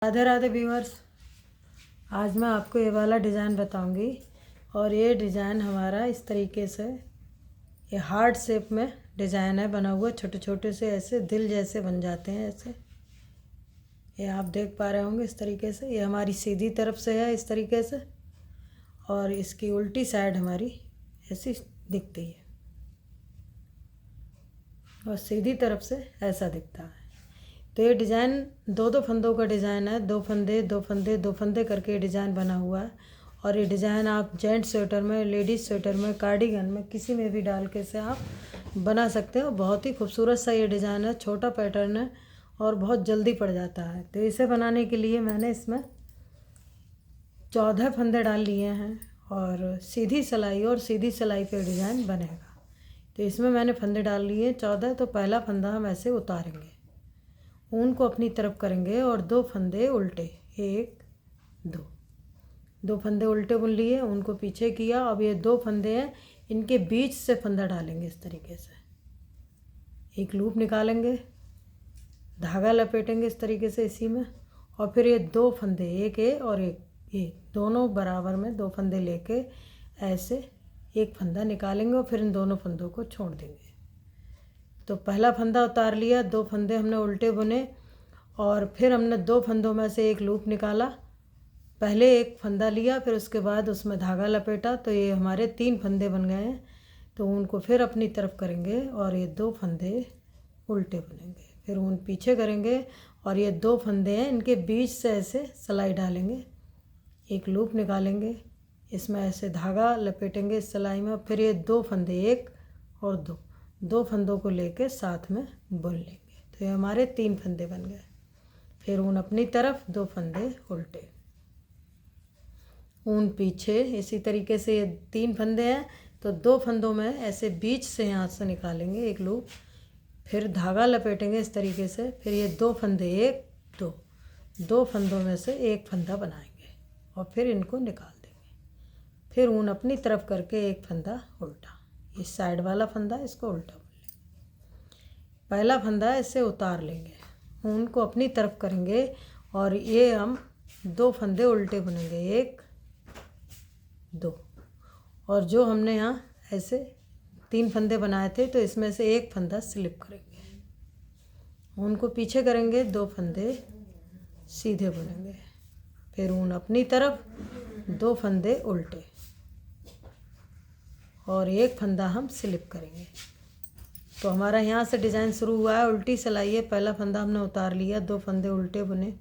Radhe Radhe viewers. आज मैं आपको ये वाला डिज़ाइन बताऊंगी और ये डिज़ाइन हमारा इस तरीके से ये हार्ट शेप में डिज़ाइन है बना हुआ। छोटे छोटे से ऐसे दिल जैसे बन जाते हैं ऐसे, ये आप देख पा रहे होंगे। इस तरीके से ये हमारी सीधी तरफ से है इस तरीके से, और इसकी उल्टी साइड हमारी ऐसी दिखती है और सीधी तरफ से ऐसा दिखता है। तो ये डिज़ाइन दो फंदों का डिज़ाइन है, दो फंदे दो फंदे दो फंदे करके डिज़ाइन बना हुआ है। और ये डिज़ाइन आप जेंट्स स्वेटर में, लेडीज़ स्वेटर में, कार्डिगन में, किसी में भी डाल के से आप बना सकते हो। बहुत ही खूबसूरत सा ये डिज़ाइन है, छोटा पैटर्न है और बहुत जल्दी पड़ जाता है। तो इसे बनाने के लिए मैंने इसमें 14 फंदे डाल लिए हैं और सीधी सिलाई पे डिज़ाइन बनेगा। तो इसमें मैंने फंदे डाल लिए 14। तो पहला फंदा हम ऐसे उतारेंगे, ऊन को अपनी तरफ करेंगे और दो फंदे उल्टे, एक दो फंदे उल्टे बुन लिए, ऊन को पीछे किया। अब ये दो फंदे हैं, इनके बीच से फंदा डालेंगे इस तरीके से, एक लूप निकालेंगे, धागा लपेटेंगे इस तरीके से इसी में, और फिर ये दो फंदे, एक ये और एक ये, दोनों बराबर में दो फंदे लेके ऐसे एक फंदा निकालेंगे और फिर इन दोनों फंदों को छोड़ देंगे। तो पहला फंदा उतार लिया, दो फंदे हमने उल्टे बुने और फिर हमने दो फंदों में से एक लूप निकाला। पहले एक फंदा लिया, फिर उसके बाद उसमें धागा लपेटा, तो ये हमारे 3 फंदे बन गए हैं। तो उनको फिर अपनी तरफ करेंगे और ये दो फंदे उल्टे बुनेंगे, फिर ऊन पीछे करेंगे और ये दो फंदे हैं, इनके बीच से ऐसे सिलाई डालेंगे, एक लूप निकालेंगे, इसमें ऐसे धागा लपेटेंगे इस सिलाई में, फिर ये दो फंदे, एक और दो फंदों को लेके साथ में बुन लेंगे। तो ये हमारे 3 फंदे बन गए। फिर ऊन अपनी तरफ, दो फंदे उल्टे, ऊन पीछे। इसी तरीके से ये 3 फंदे हैं, तो दो फंदों में ऐसे बीच से यहाँ से निकालेंगे एक लूप, फिर धागा लपेटेंगे इस तरीके से, फिर ये दो फंदे, एक दो फंदों में से एक फंदा बनाएंगे और फिर इनको निकाल देंगे। फिर ऊन अपनी तरफ करके एक फंदा उल्टा, इस साइड वाला फंदा इसको उल्टा बुन लेंगे। पहला फंदा ऐसे उतार लेंगे, ऊन को अपनी तरफ करेंगे और ये हम दो फंदे उल्टे बुनेंगे, एक दो, और जो हमने यहाँ ऐसे 3 फंदे बनाए थे तो इसमें से एक फंदा स्लिप करेंगे, ऊन को पीछे करेंगे, दो फंदे सीधे बुनेंगे, फिर ऊन अपनी तरफ, दो फंदे उल्टे और एक फंदा हम स्लिप करेंगे। तो हमारा यहाँ से डिज़ाइन शुरू हुआ है, उल्टी सिलाई है। पहला फंदा हमने उतार लिया, दो फंदे उल्टे बुने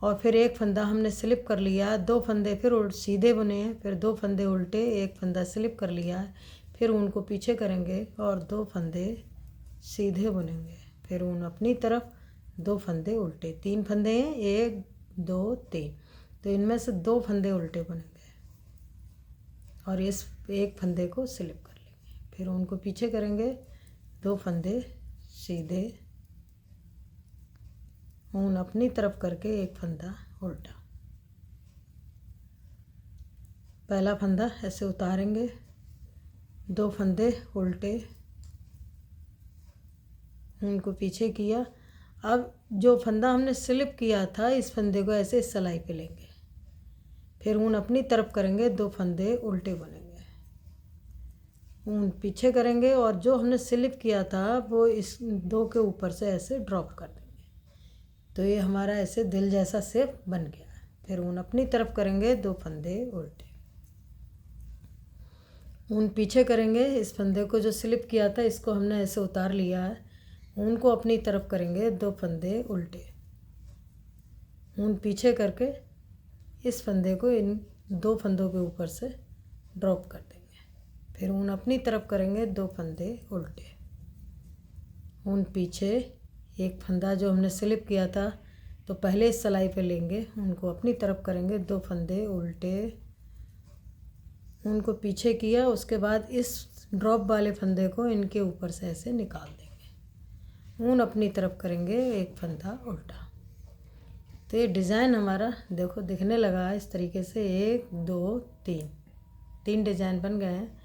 और फिर एक फंदा हमने स्लिप कर लिया, दो फंदे फिर सीधे बुने हैं, फिर दो फंदे उल्टे, एक फंदा स्लिप कर लिया है, फिर ऊन को पीछे करेंगे और दो फंदे सीधे बुनेंगे, फिर ऊन अपनी तरफ, दो फंदे उल्टे। 3 फंदे हैं, 1 2 3, तो इनमें से दो फंदे उल्टे बुनेंगे और इस एक फंदे को स्लिप कर लेंगे, फिर उनको पीछे करेंगे, दो फंदे सीधे, ऊन अपनी तरफ करके एक फंदा उल्टा। पहला फंदा ऐसे उतारेंगे, दो फंदे उल्टे, उनको पीछे किया। अब जो फंदा हमने स्लिप किया था, इस फंदे को ऐसे इस सिलाई पे लेंगे, फिर ऊन अपनी तरफ करेंगे, दो फंदे उल्टे बनेंगे, ऊन पीछे करेंगे और जो हमने स्लिप किया था वो इस दो के ऊपर से ऐसे ड्रॉप कर देंगे। तो ये हमारा ऐसे दिल जैसा शेप बन गया है। फिर ऊन अपनी तरफ करेंगे, दो फंदे उल्टे, ऊन पीछे करेंगे, इस फंदे को जो स्लिप किया था इसको हमने ऐसे उतार लिया है, ऊन को अपनी तरफ करेंगे, दो फंदे उल्टे, ऊन पीछे करके इस फंदे को इन दो फंदों के ऊपर से ड्रॉप कर देंगे, फिर ऊन अपनी तरफ करेंगे, दो फंदे उल्टे, ऊन पीछे, एक फंदा जो हमने स्लिप किया था तो पहले इस सिलाई पे लेंगे, उनको अपनी तरफ करेंगे, दो फंदे उल्टे, उनको पीछे किया, उसके बाद इस ड्रॉप वाले फंदे को इनके ऊपर से ऐसे निकाल देंगे, ऊन अपनी तरफ करेंगे, एक फंदा उल्टा। तो ये डिज़ाइन हमारा देखो दिखने लगा है इस तरीके से, 1 2 3 डिज़ाइन बन गए हैं।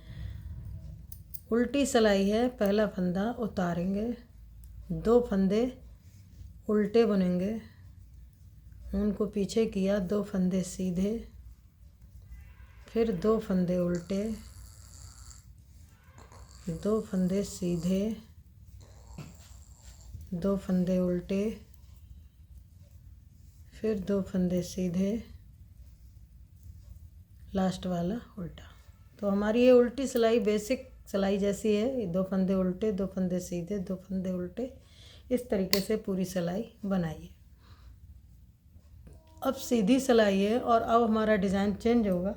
उल्टी सिलाई है, पहला फंदा उतारेंगे, दो फंदे उल्टे बुनेंगे, ऊन को पीछे किया, 2 फंदे सीधे, फिर 2 फंदे उल्टे, 2 फंदे सीधे, 2 फंदे उल्टे, फिर 2 फंदे सीधे, लास्ट वाला उल्टा। तो हमारी ये उल्टी सिलाई बेसिक सिलाई जैसी है। 2 फंदे उल्टे, 2 फंदे सीधे, 2 फंदे उल्टे, इस तरीके से पूरी सिलाई बनाइए। अब सीधी सिलाई है और अब हमारा डिज़ाइन चेंज होगा।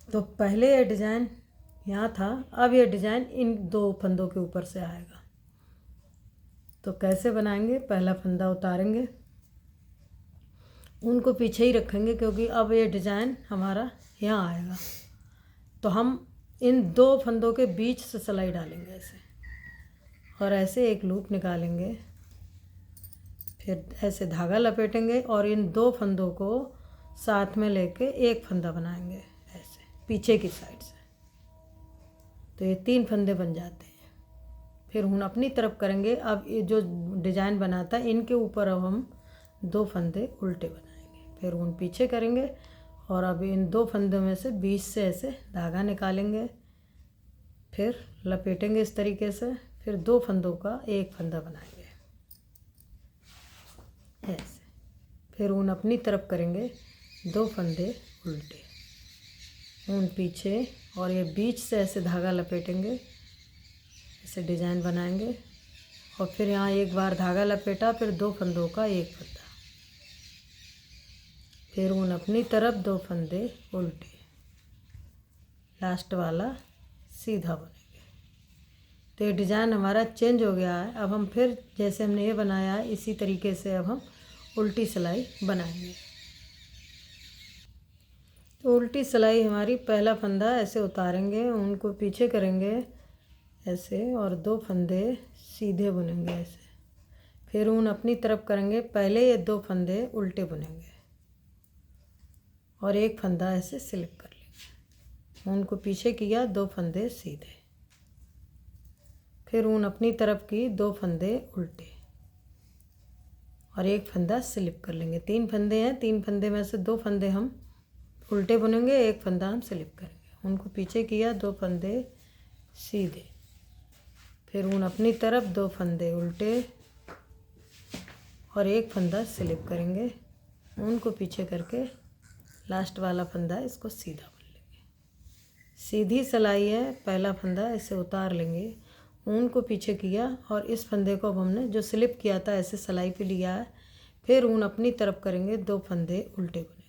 तो पहले ये डिज़ाइन यहाँ था, अब ये डिज़ाइन इन 2 फंदों के ऊपर से आएगा। तो कैसे बनाएंगे? पहला फंदा उतारेंगे, उनको पीछे ही रखेंगे क्योंकि अब ये डिज़ाइन हमारा यहाँ आएगा। तो हम इन 2 फंदों के बीच से सिलाई डालेंगे ऐसे, और ऐसे एक लूप निकालेंगे, फिर ऐसे धागा लपेटेंगे और इन 2 फंदों को साथ में लेके एक फंदा बनाएंगे ऐसे पीछे की साइड से। तो ये 3 फंदे बन जाते हैं। फिर हम अपनी तरफ करेंगे। अब ये जो डिज़ाइन बनाता है इनके ऊपर अब हम 2 फंदे उल्टे बनाएंगे, फिर उन पीछे करेंगे और अब इन 2 फंदों में से बीच से ऐसे धागा निकालेंगे, फिर लपेटेंगे इस तरीके से, फिर 2 फंदों का एक फंदा बनाएंगे ऐसे, फिर ऊन अपनी तरफ करेंगे, 2 फंदे उल्टे, ऊन पीछे, और ये बीच से ऐसे धागा लपेटेंगे, ऐसे डिज़ाइन बनाएंगे, और फिर यहाँ एक बार धागा लपेटा, फिर 2 फंदों का एक फंदा, फिर ऊन अपनी तरफ, 2 फंदे उल्टे, लास्ट वाला सीधा बनेंगे। तो ये डिज़ाइन हमारा चेंज हो गया है। अब हम फिर जैसे हमने ये बनाया है इसी तरीके से अब हम उल्टी सिलाई बनाएंगे। तो उल्टी सिलाई हमारी, पहला फंदा ऐसे उतारेंगे, उनको पीछे करेंगे ऐसे, और 2 फंदे सीधे बुनेंगे ऐसे, फिर ऊन अपनी तरफ करेंगे, पहले ये 2 फंदे उल्टे बुनेंगे और एक फंदा ऐसे स्लिप कर लेंगे, ऊन को पीछे किया, 2 फंदे सीधे, फिर ऊन अपनी तरफ की, 2 फंदे उल्टे और एक फंदा स्लिप कर लेंगे। 3 फंदे हैं, 3 फंदे में से 2 फंदे हम उल्टे बुनेंगे, एक फंदा हम स्लिप करेंगे, उनको पीछे किया, 2 फंदे सीधे, फिर ऊन अपनी तरफ, 2 फंदे उल्टे और एक फंदा स्लिप करेंगे, ऊन को पीछे करके लास्ट वाला फंदा इसको सीधा बुन लेंगे। सीधी सिलाई है, पहला फंदा ऐसे उतार लेंगे, ऊन को पीछे किया और इस फंदे को अब हमने जो स्लिप किया था ऐसे सिलाई पे लिया है, फिर ऊन अपनी तरफ करेंगे, 2 फंदे उल्टे बुनेंगे।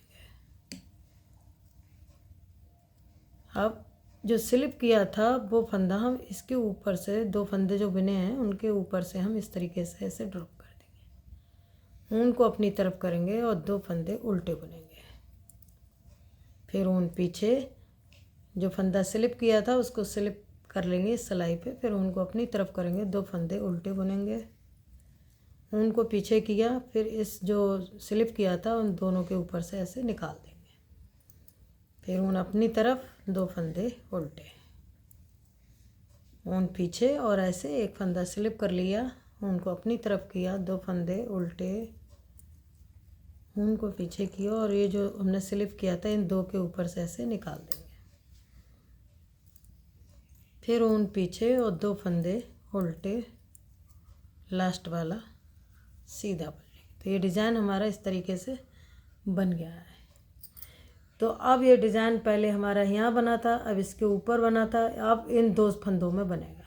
अब जो स्लिप किया था वो फंदा हम इसके ऊपर से, 2 फंदे जो बुने हैं उनके ऊपर से हम इस तरीके से ऐसे ड्रॉप कर देंगे, ऊन को अपनी तरफ करेंगे और 2 फंदे उल्टे बुनेंगे, फिर ऊन पीछे, जो फंदा स्लिप किया था उसको स्लिप कर लेंगे इस सिलाई पे, फिर ऊन को अपनी तरफ करेंगे, 2 फंदे उल्टे बुनेंगे, ऊन को पीछे किया, फिर इस जो स्लिप किया था उन दोनों के ऊपर से ऐसे निकाल देंगे, फिर ऊन अपनी तरफ, 2 फंदे उल्टे, ऊन पीछे और ऐसे एक फंदा स्लिप कर लिया, ऊन को अपनी तरफ किया, 2 फंदे उल्टे, ऊन को पीछे किया और ये जो हमने स्लिप किया था इन 2 के ऊपर से ऐसे निकाल देंगे, फिर ऊन पीछे और 2 फंदे उल्टे, लास्ट वाला सीधा बुन लेंगे। तो ये डिज़ाइन हमारा इस तरीके से बन गया है। तो अब ये डिज़ाइन पहले हमारा यहाँ बना था, अब इसके ऊपर बना था, अब इन 2 फंदों में बनेगा।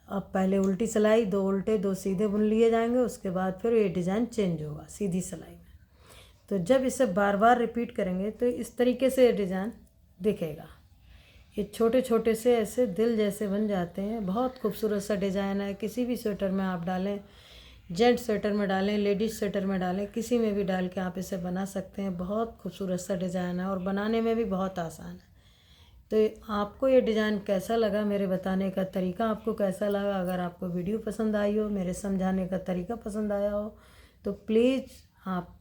अब पहले उल्टी सिलाई, 2 उल्टे 2 सीधे बुन लिए जाएंगे, उसके बाद फिर ये डिज़ाइन चेंज होगा सीधी सिलाई में। तो जब इसे बार बार रिपीट करेंगे तो इस तरीके से ये डिज़ाइन दिखेगा। ये छोटे छोटे से ऐसे दिल जैसे बन जाते हैं, बहुत खूबसूरत सा डिज़ाइन है। किसी भी स्वेटर में आप डालें, जेंट स्वेटर में डालें, लेडीज़ स्वेटर में डालें, किसी में भी डाल के आप इसे बना सकते हैं। बहुत खूबसूरत सा डिज़ाइन है और बनाने में भी बहुत आसान है। तो आपको ये डिज़ाइन कैसा लगा, मेरे बताने का तरीका आपको कैसा लगा? अगर आपको वीडियो पसंद आई हो, मेरे समझाने का तरीका पसंद आया हो, तो प्लीज़ आप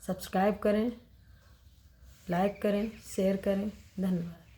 सब्सक्राइब करें, लाइक करें, शेयर करें। धन्यवाद।